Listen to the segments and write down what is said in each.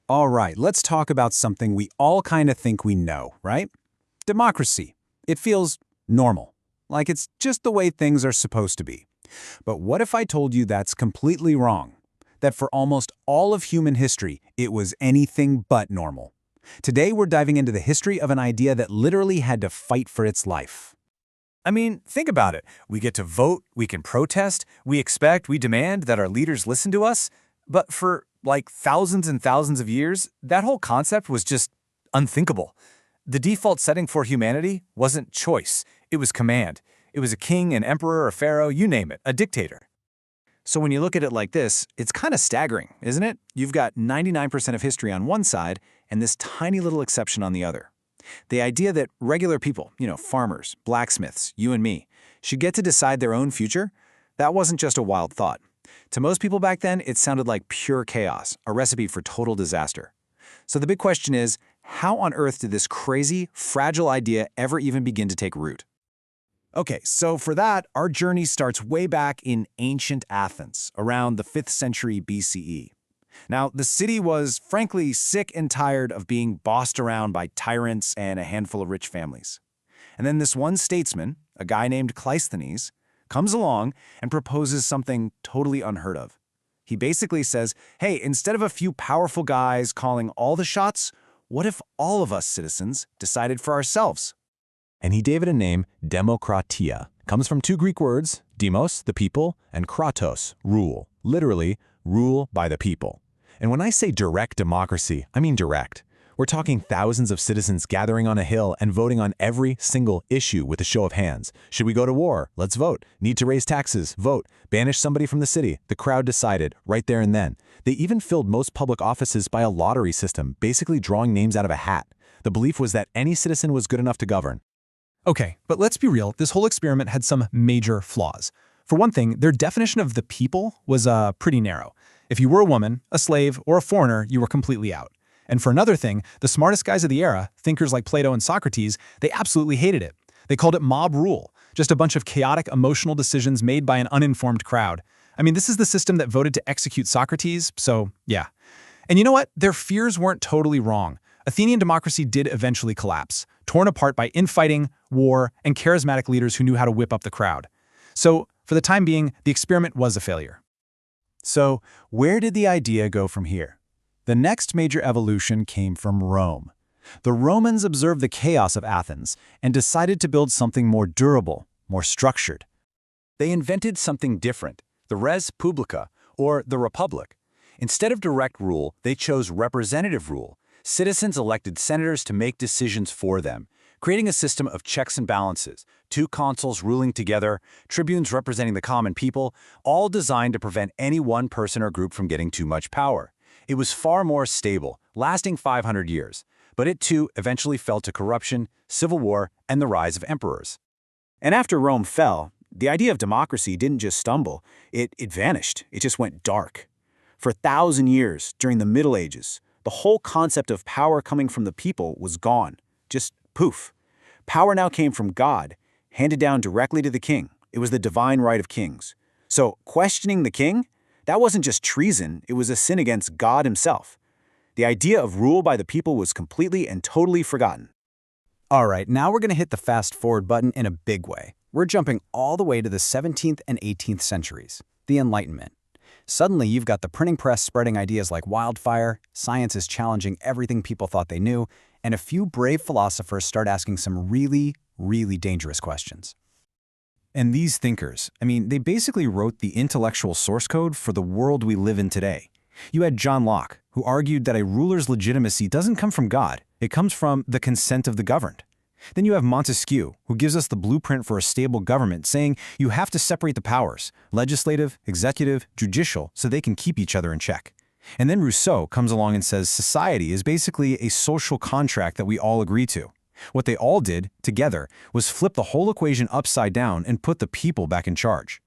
All right, let's talk about something we all kind of think we know, right? Democracy. It feels normal, like it's just the way things are supposed to be. But what if I told you that's completely wrong? That for almost all of human history, it was anything but normal. Today, we're diving into the history of an idea that literally had to fight for its life. I mean, think about it. We get to vote, we can protest, we expect, we demand that our leaders listen to us. But for, thousands and thousands of years, that whole concept was just unthinkable. The default setting for humanity wasn't choice. It was command. It was a king, an emperor, a pharaoh, you name it, a dictator. So when you look at it like this, it's kind of staggering, isn't it? You've got 99% of history on one side and this tiny little exception on the other. The idea that regular people, farmers, blacksmiths, you and me, should get to decide their own future, that wasn't just a wild thought. To most people back then, it sounded like pure chaos, a recipe for total disaster. So the big question is, how on earth did this crazy, fragile idea ever even begin to take root? Okay, so for that, our journey starts way back in ancient Athens, around the 5th century BCE. Now, the city was, frankly, sick and tired of being bossed around by tyrants and a handful of rich families. And then this one statesman, a guy named Cleisthenes, comes along and proposes something totally unheard of. He basically says, hey, instead of a few powerful guys calling all the shots, what if all of us citizens decided for ourselves? And he gave it a name, Demokratia. Comes from two Greek words, demos, the people, and kratos, rule. Literally, rule by the people. And when I say direct democracy, I mean direct. We're talking thousands of citizens gathering on a hill and voting on every single issue with a show of hands. Should we go to war? Let's vote. Need to raise taxes? Vote. Banish somebody from the city? The crowd decided, right there and then. They even filled most public offices by a lottery system, basically drawing names out of a hat. The belief was that any citizen was good enough to govern. Okay, but let's be real, this whole experiment had some major flaws. For one thing, their definition of the people was pretty narrow. If you were a woman, a slave, or a foreigner, you were completely out. And for another thing, the smartest guys of the era, thinkers like Plato and Socrates, they absolutely hated it. They called it mob rule, just a bunch of chaotic, emotional decisions made by an uninformed crowd. I mean, this is the system that voted to execute Socrates, so yeah. And you know what? Their fears weren't totally wrong. Athenian democracy did eventually collapse, torn apart by infighting, war, and charismatic leaders who knew how to whip up the crowd. So, for the time being, the experiment was a failure. So, where did the idea go from here? The next major evolution came from Rome. The Romans observed the chaos of Athens and decided to build something more durable, more structured. They invented something different, the res publica, or the republic. Instead of direct rule, they chose representative rule. Citizens elected senators to make decisions for them, creating a system of checks and balances, two consuls ruling together, tribunes representing the common people, all designed to prevent any one person or group from getting too much power. It was far more stable, lasting 500 years, but it too eventually fell to corruption, civil war, and the rise of emperors. And after Rome fell, the idea of democracy didn't just stumble, it vanished. It just went dark. For 1,000 years, during the Middle Ages, the whole concept of power coming from the people was gone. Just poof. Power now came from God, handed down directly to the king. It was the divine right of kings. So questioning the king? That wasn't just treason, it was a sin against God himself. The idea of rule by the people was completely and totally forgotten. All right, now we're going to hit the fast forward button in a big way. We're jumping all the way to the 17th and 18th centuries, the Enlightenment. Suddenly, you've got the printing press spreading ideas like wildfire, science is challenging everything people thought they knew, and a few brave philosophers start asking some really, really dangerous questions. And these thinkers, they basically wrote the intellectual source code for the world we live in today. You had John Locke, who argued that a ruler's legitimacy doesn't come from God, it comes from the consent of the governed. Then you have Montesquieu, who gives us the blueprint for a stable government, saying you have to separate the powers, legislative, executive, judicial, so they can keep each other in check. And then Rousseau comes along and says society is basically a social contract that we all agree to. What they all did, together, was flip the whole equation upside down and put the people back in charge.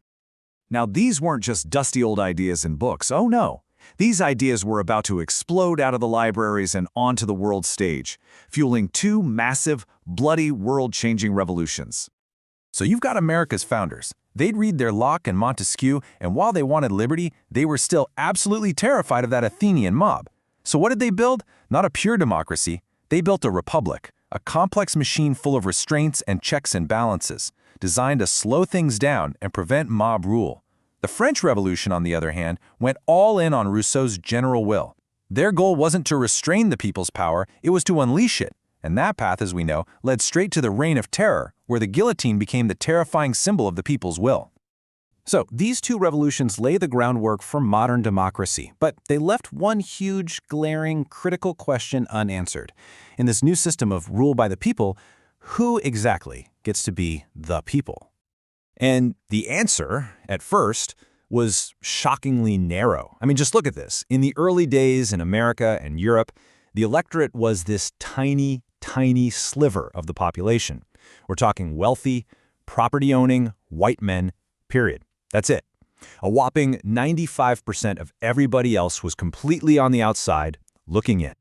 Now, these weren't just dusty old ideas in books, oh no. These ideas were about to explode out of the libraries and onto the world stage, fueling two massive, bloody, world-changing revolutions. So you've got America's founders. They'd read their Locke and Montesquieu, and while they wanted liberty, they were still absolutely terrified of that Athenian mob. So what did they build? Not a pure democracy. They built a republic, a complex machine full of restraints and checks and balances, designed to slow things down and prevent mob rule. The French Revolution, on the other hand, went all in on Rousseau's general will. Their goal wasn't to restrain the people's power, it was to unleash it. And that path, as we know, led straight to the Reign of Terror, where the guillotine became the terrifying symbol of the people's will. So, these two revolutions lay the groundwork for modern democracy, but they left one huge, glaring, critical question unanswered. In this new system of rule by the people, who exactly gets to be the people? And the answer, at first, was shockingly narrow. I mean, just look at this. In the early days in America and Europe, the electorate was this tiny, tiny sliver of the population. We're talking wealthy, property-owning, white men, period. That's it. A whopping 95% of everybody else was completely on the outside, looking in.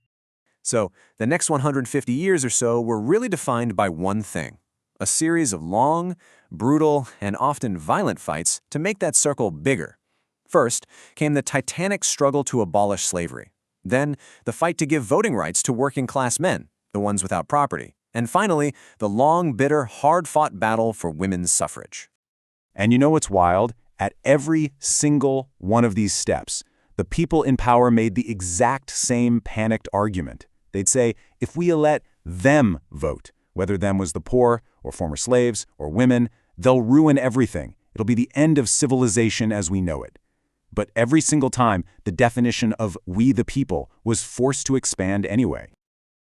So, the next 150 years or so were really defined by one thing: a series of long, brutal, and often violent fights to make that circle bigger. First came the titanic struggle to abolish slavery. Then, the fight to give voting rights to working-class men, the ones without property. And finally, the long, bitter, hard-fought battle for women's suffrage. And you know what's wild? At every single one of these steps, the people in power made the exact same panicked argument. They'd say, if we let them vote, whether them was the poor or former slaves or women, they'll ruin everything. It'll be the end of civilization as we know it. But every single time, the definition of we the people was forced to expand anyway.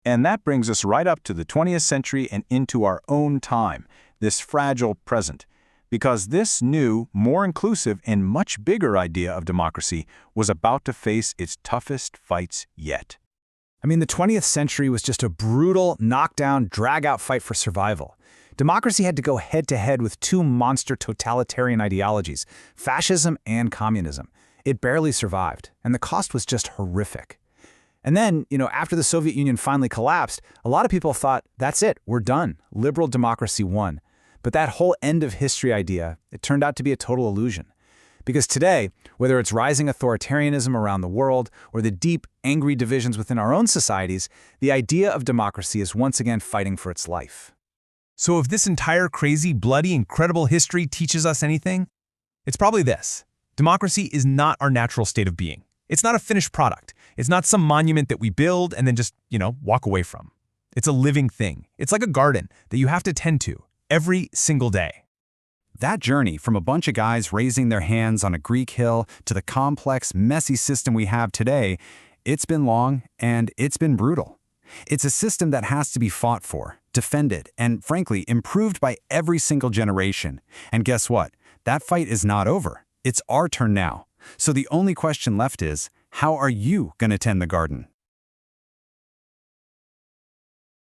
And that brings us right up to the 20th century and into our own time, this fragile present. Because this new, more inclusive, and much bigger idea of democracy was about to face its toughest fights yet. I mean, the 20th century was just a brutal, knockdown, drag-out fight for survival. Democracy had to go head-to-head with two monster totalitarian ideologies, fascism and communism. It barely survived, and the cost was just horrific. And then, after the Soviet Union finally collapsed, a lot of people thought, that's it, we're done. Liberal democracy won. But that whole end of history idea, it turned out to be a total illusion. Because today, whether it's rising authoritarianism around the world or the deep, angry divisions within our own societies, the idea of democracy is once again fighting for its life. So if this entire crazy, bloody, incredible history teaches us anything, it's probably this. Democracy is not our natural state of being. It's not a finished product. It's not some monument that we build and then just, walk away from. It's a living thing. It's like a garden that you have to tend to every single day. That journey from a bunch of guys raising their hands on a Greek hill to the complex, messy system we have today, it's been long and it's been brutal. It's a system that has to be fought for, defended, and frankly, improved by every single generation. And guess what? That fight is not over. It's our turn now. So the only question left is, how are you going to tend the garden?